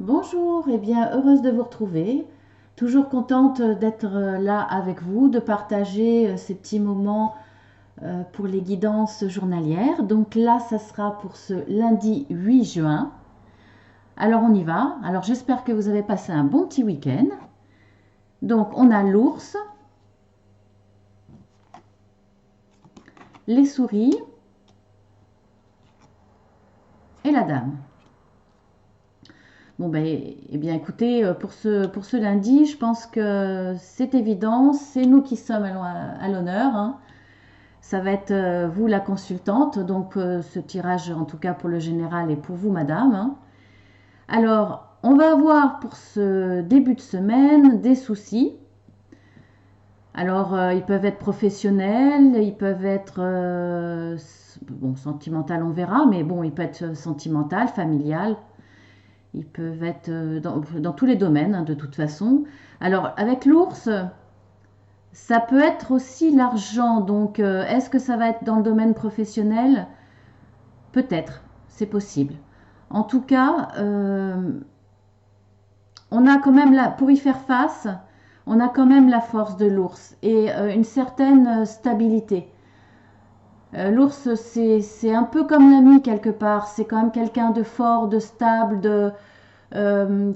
Bonjour, et bien heureuse de vous retrouver. Toujours contente d'être là avec vous, de partager ces petits moments pour les guidances journalières. Donc là, ça sera pour ce lundi 8 juin. Alors on y va. Alors j'espère que vous avez passé un bon petit week-end. Donc on a l'ours, les souris et la dame. Bon ben, eh bien écoutez, pour ce lundi, je pense que c'est évident, c'est nous qui sommes à l'honneur, hein. Ça va être vous la consultante, donc ce tirage en tout cas pour le général est pour vous madame, hein. Alors, on va avoir pour ce début de semaine des soucis. Alors, ils peuvent être professionnels, ils peuvent être bon, sentimental, on verra, mais bon, ils peuvent être sentimental, familial, ils peuvent être dans tous les domaines, hein, de toute façon. Alors, avec l'ours, ça peut être aussi l'argent. Donc, est-ce que ça va être dans le domaine professionnel? Peut-être, c'est possible. En tout cas, on a quand même pour y faire face, on a quand même la force de l'ours et une certaine stabilité. L'ours, c'est un peu comme l'ami quelque part. C'est quand même quelqu'un de fort, de stable,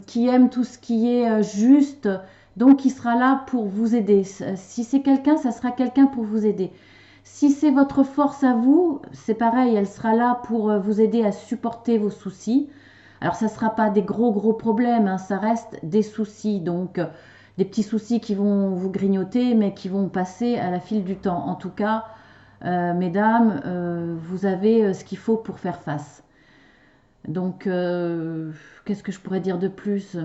qui aime tout ce qui est juste. Donc, il sera là pour vous aider. Si c'est quelqu'un, ça sera quelqu'un pour vous aider. Si c'est votre force à vous, c'est pareil, elle sera là pour vous aider à supporter vos soucis. Alors ça ne sera pas des gros gros problèmes, hein, ça reste des soucis, donc des petits soucis qui vont vous grignoter, mais qui vont passer à la file du temps. En tout cas, mesdames, vous avez ce qu'il faut pour faire face. Donc, qu'est-ce que je pourrais dire de plus?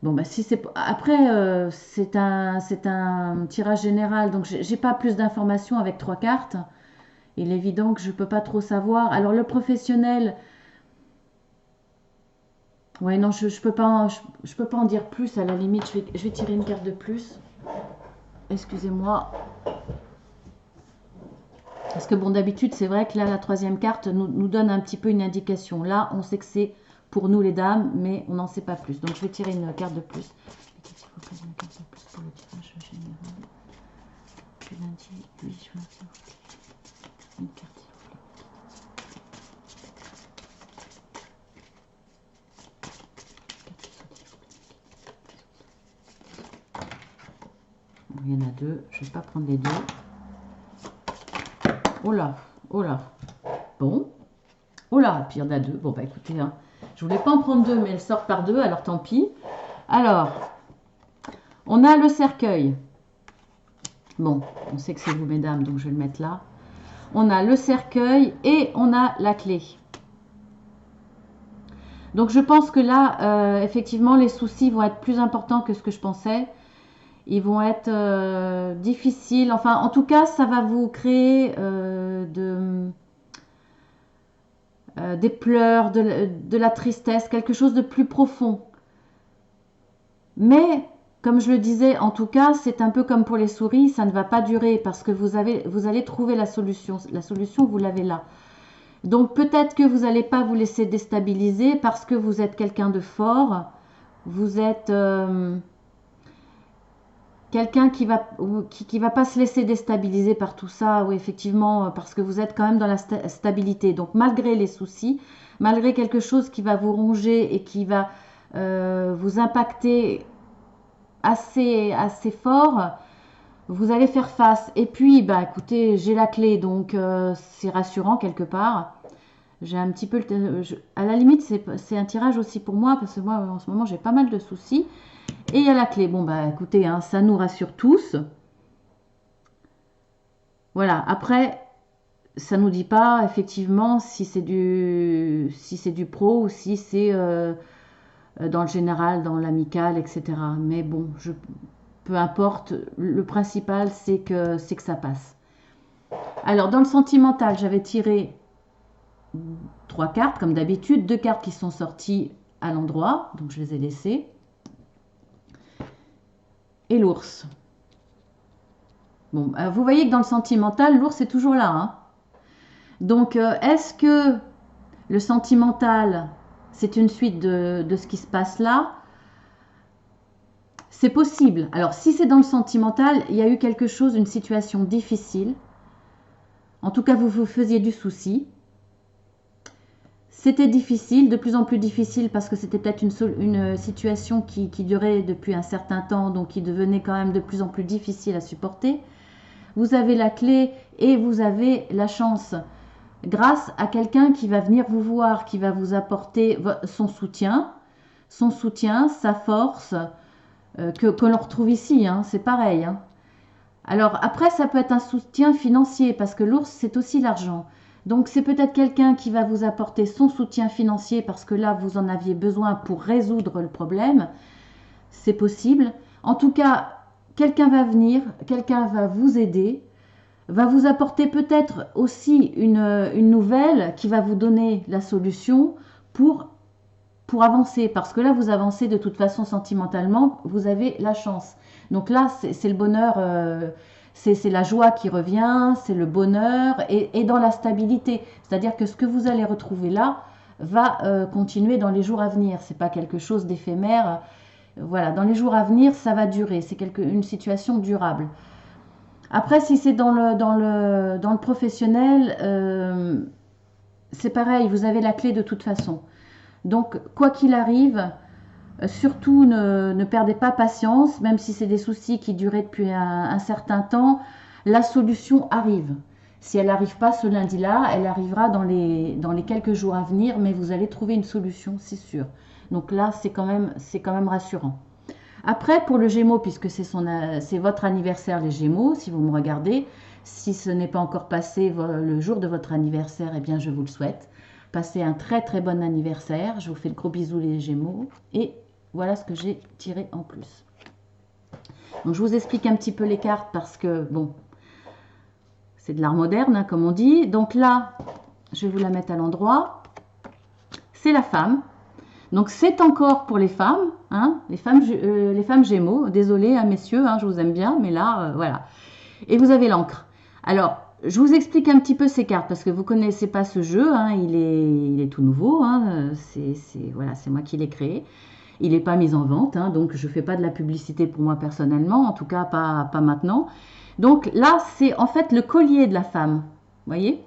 Bon, bah, si c'est après, c'est un tirage général, donc j'ai pas plus d'informations avec trois cartes. Il est évident que je peux pas trop savoir. Alors le professionnel, ouais, non, je peux pas, je peux pas en dire plus. À la limite, je vais tirer une carte de plus. Excusez-moi, parce que bon, d'habitude, c'est vrai que là, la troisième carte nous donne un petit peu une indication. Là, on sait que c'est pour nous les dames, mais on n'en sait pas plus. Donc je vais tirer une carte de plus. S'il vous plaît, une carte de plus pour le tirage général. Le lundi 8 juin, s'il vous plaît. Une carte, s'il vous plaît. Bon, il y en a deux. Je ne vais pas prendre les deux. Oh là, oh là. Bon. Oh là, puis il y en a deux. Bon, bah écoutez, hein, je voulais pas en prendre deux, mais elles sortent par deux, alors tant pis. Alors, on a le cercueil. Bon, on sait que c'est vous, mesdames, donc je vais le mettre là. On a le cercueil et on a la clé. Donc je pense que là, effectivement, les soucis vont être plus importants que ce que je pensais. Ils vont être difficiles. Enfin, en tout cas, ça va vous créer des pleurs, de la tristesse, quelque chose de plus profond. Mais, comme je le disais, en tout cas, c'est un peu comme pour les souris, ça ne va pas durer parce que vous allez trouver la solution. La solution, vous l'avez là. Donc peut-être que vous n'allez pas vous laisser déstabiliser parce que vous êtes quelqu'un de fort. Vous êtes quelqu'un qui va pas se laisser déstabiliser par tout ça, oui, effectivement, parce que vous êtes quand même dans la stabilité. Donc, malgré les soucis, malgré quelque chose qui va vous ronger et qui va vous impacter assez fort, vous allez faire face. Et puis, bah, écoutez, j'ai la clé, donc c'est rassurant quelque part. J'ai un petit peu à la limite, c'est un tirage aussi pour moi, parce que moi, en ce moment, j'ai pas mal de soucis. Et il y a la clé. Bon, bah écoutez, hein, ça nous rassure tous. Voilà. Après, ça nous dit pas effectivement si c'est du pro ou si c'est dans le général, dans l'amical, etc. Mais bon, peu importe. Le principal, c'est que ça passe. Alors, dans le sentimental, j'avais tiré trois cartes, comme d'habitude. Deux cartes qui sont sorties à l'endroit, donc je les ai laissées. Et l'ours. Bon, vous voyez que dans le sentimental, l'ours est toujours là, hein. Donc, est-ce que le sentimental, c'est une suite de ce qui se passe là. C'est possible. Alors, si c'est dans le sentimental, il y a eu quelque chose, une situation difficile. En tout cas, vous vous faisiez du souci. C'était difficile, de plus en plus difficile parce que c'était peut-être une situation qui durait depuis un certain temps, donc qui devenait quand même de plus en plus difficile à supporter. Vous avez la clé et vous avez la chance grâce à quelqu'un qui va venir vous voir, qui va vous apporter son soutien, sa force, que l'on retrouve ici, hein, c'est pareil. Hein. Alors après, ça peut être un soutien financier parce que l'ours, c'est aussi l'argent. Donc c'est peut-être quelqu'un qui va vous apporter son soutien financier parce que là, vous en aviez besoin pour résoudre le problème. C'est possible. En tout cas, quelqu'un va venir, quelqu'un va vous aider, va vous apporter peut-être aussi une nouvelle qui va vous donner la solution pour avancer. Parce que là, vous avancez de toute façon sentimentalement, vous avez la chance. Donc là, c'est le bonheur, c'est la joie qui revient, c'est le bonheur et dans la stabilité. C'est-à-dire que ce que vous allez retrouver là va continuer dans les jours à venir. C'est pas quelque chose d'éphémère. Voilà, dans les jours à venir, ça va durer. C'est une situation durable. Après, si c'est dans le professionnel, c'est pareil, vous avez la clé de toute façon. Donc, quoi qu'il arrive, surtout ne perdez pas patience, même si c'est des soucis qui duraient depuis un certain temps, la solution arrive. Si elle n'arrive pas ce lundi-là, elle arrivera dans les quelques jours à venir, mais vous allez trouver une solution, c'est sûr. Donc là, c'est quand même rassurant. Après, pour le Gémeaux, puisque c'est votre anniversaire, les Gémeaux, si vous me regardez, si ce n'est pas encore passé le jour de votre anniversaire, eh bien, je vous le souhaite. Passez un très très bon anniversaire. Je vous fais de gros bisous, les Gémeaux. Et voilà ce que j'ai tiré en plus. Donc, je vous explique un petit peu les cartes parce que, bon, c'est de l'art moderne, hein, comme on dit. Donc là, je vais vous la mettre à l'endroit. C'est la femme. Donc c'est encore pour les femmes, hein, les femmes Gémeaux. Désolée, hein, messieurs, hein, je vous aime bien, mais là, voilà. Et vous avez l'encre. Alors, je vous explique un petit peu ces cartes parce que vous ne connaissez pas ce jeu, hein, il est tout nouveau, hein, voilà, c'est moi qui l'ai créé. Il n'est pas mis en vente, hein, donc je ne fais pas de la publicité pour moi personnellement, en tout cas pas maintenant. Donc là, c'est en fait le collier de la femme, vous voyez.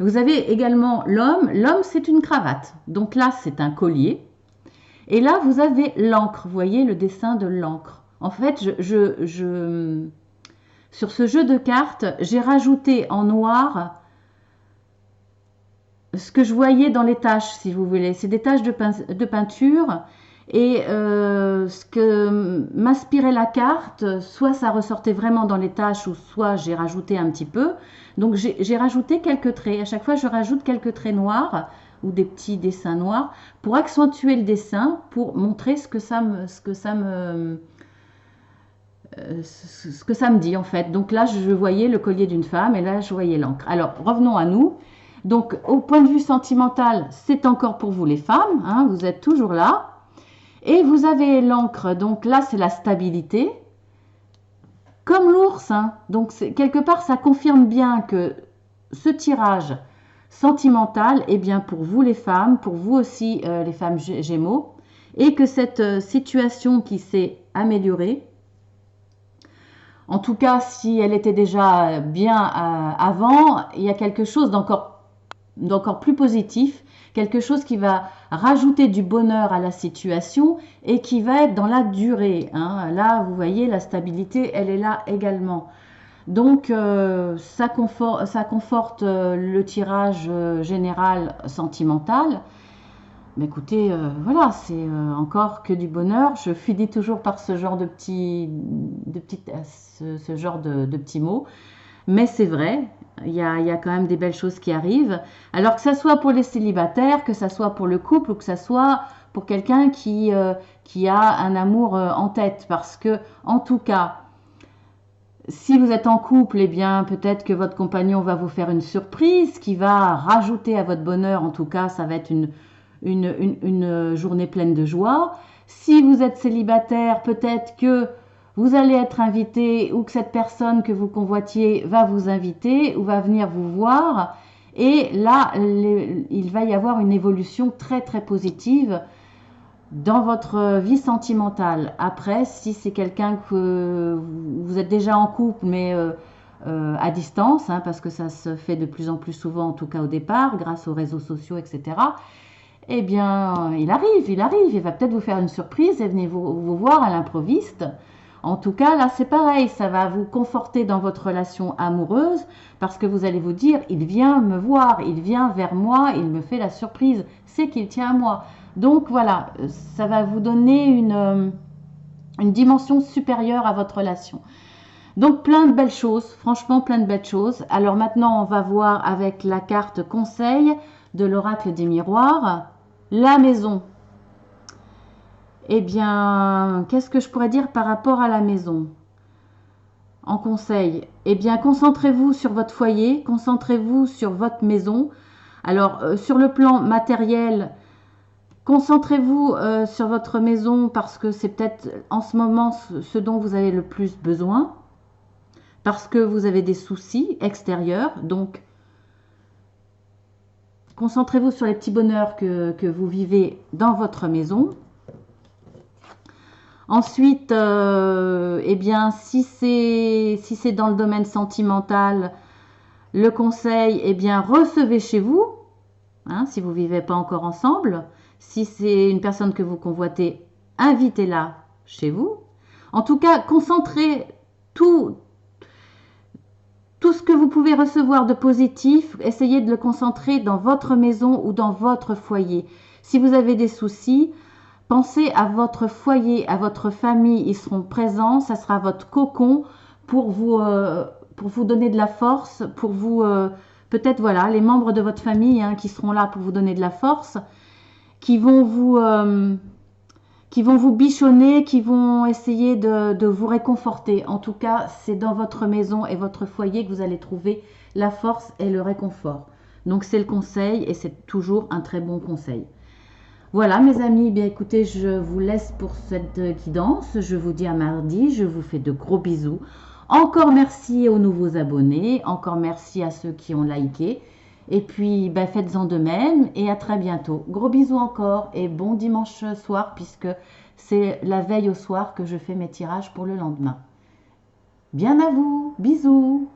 Vous avez également l'homme. L'homme, c'est une cravate. Donc là, c'est un collier. Et là, vous avez l'encre. Vous voyez le dessin de l'encre. En fait, sur ce jeu de cartes, j'ai rajouté en noir ce que je voyais dans les taches, si vous voulez. C'est des taches de peinture. Et ce que m'inspirait la carte, soit ça ressortait vraiment dans les taches, ou soit j'ai rajouté un petit peu. Donc j'ai rajouté quelques traits. À chaque fois, je rajoute quelques traits noirs ou des petits dessins noirs pour accentuer le dessin, pour montrer ce que ça me dit en fait. Donc là, je voyais le collier d'une femme et là, je voyais l'encre. Alors, revenons à nous. Donc, au point de vue sentimental, c'est encore pour vous les femmes. Hein, vous êtes toujours là. Et vous avez l'encre. Donc là, c'est la stabilité. Comme l'ours. Hein, donc, quelque part, ça confirme bien que ce tirage sentimental est bien pour vous les femmes, pour vous aussi les femmes Gémeaux. Et que cette situation qui s'est améliorée, en tout cas, si elle était déjà bien avant, il y a quelque chose d'encore plus positif, quelque chose qui va rajouter du bonheur à la situation et qui va être dans la durée. Hein. Là, vous voyez, la stabilité, elle est là également. Donc, ça conforte le tirage général sentimental. Mais écoutez, voilà, c'est encore que du bonheur. Je finis toujours par ce genre de petits mots. Mais c'est vrai, il y a quand même des belles choses qui arrivent. Alors que ça soit pour les célibataires, que ça soit pour le couple ou que ça soit pour quelqu'un qui a un amour en tête. Parce que, en tout cas, si vous êtes en couple, eh bien, peut-être que votre compagnon va vous faire une surprise qui va rajouter à votre bonheur. En tout cas, ça va être une journée pleine de joie. Si vous êtes célibataire, peut-être que vous allez être invité ou que cette personne que vous convoitiez va vous inviter ou va venir vous voir Et là, il va y avoir une évolution très très positive dans votre vie sentimentale. Après, si c'est quelqu'un que vous êtes déjà en couple, mais à distance, hein, parce que ça se fait de plus en plus souvent, en tout cas au départ, grâce aux réseaux sociaux, etc. Eh bien, il va peut-être vous faire une surprise et venir vous voir à l'improviste. En tout cas, là, c'est pareil, ça va vous conforter dans votre relation amoureuse parce que vous allez vous dire, il vient me voir, il vient vers moi, il me fait la surprise, c'est qu'il tient à moi. Donc voilà, ça va vous donner une dimension supérieure à votre relation. Donc plein de belles choses, franchement plein de belles choses. Alors maintenant, on va voir avec la carte conseil de l'oracle des miroirs, la maison. Eh bien, qu'est-ce que je pourrais dire par rapport à la maison en conseil? Eh bien, concentrez-vous sur votre foyer, concentrez-vous sur votre maison. Alors, sur le plan matériel, concentrez-vous sur votre maison parce que c'est peut-être en ce moment ce dont vous avez le plus besoin, parce que vous avez des soucis extérieurs. Donc, concentrez-vous sur les petits bonheurs que vous vivez dans votre maison. Ensuite, eh bien, si c'est dans le domaine sentimental, le conseil, eh bien, recevez chez vous, hein, si vous ne vivez pas encore ensemble. Si c'est une personne que vous convoitez, invitez-la chez vous. En tout cas, concentrez tout ce que vous pouvez recevoir de positif, essayez de le concentrer dans votre maison ou dans votre foyer. Si vous avez des soucis, pensez à votre foyer, à votre famille, ils seront présents, ça sera votre cocon pour vous donner de la force, pour vous, peut-être voilà, les membres de votre famille hein, qui seront là pour vous donner de la force, qui vont vous bichonner, qui vont essayer de vous réconforter. En tout cas, c'est dans votre maison et votre foyer que vous allez trouver la force et le réconfort. Donc c'est le conseil et c'est toujours un très bon conseil. Voilà mes amis, bien écoutez, je vous laisse pour cette guidance. Je vous dis à mardi, je vous fais de gros bisous. Encore merci aux nouveaux abonnés, encore merci à ceux qui ont liké. Et puis faites-en de même et à très bientôt. Gros bisous encore et bon dimanche soir puisque c'est la veille au soir que je fais mes tirages pour le lendemain. Bien à vous, bisous.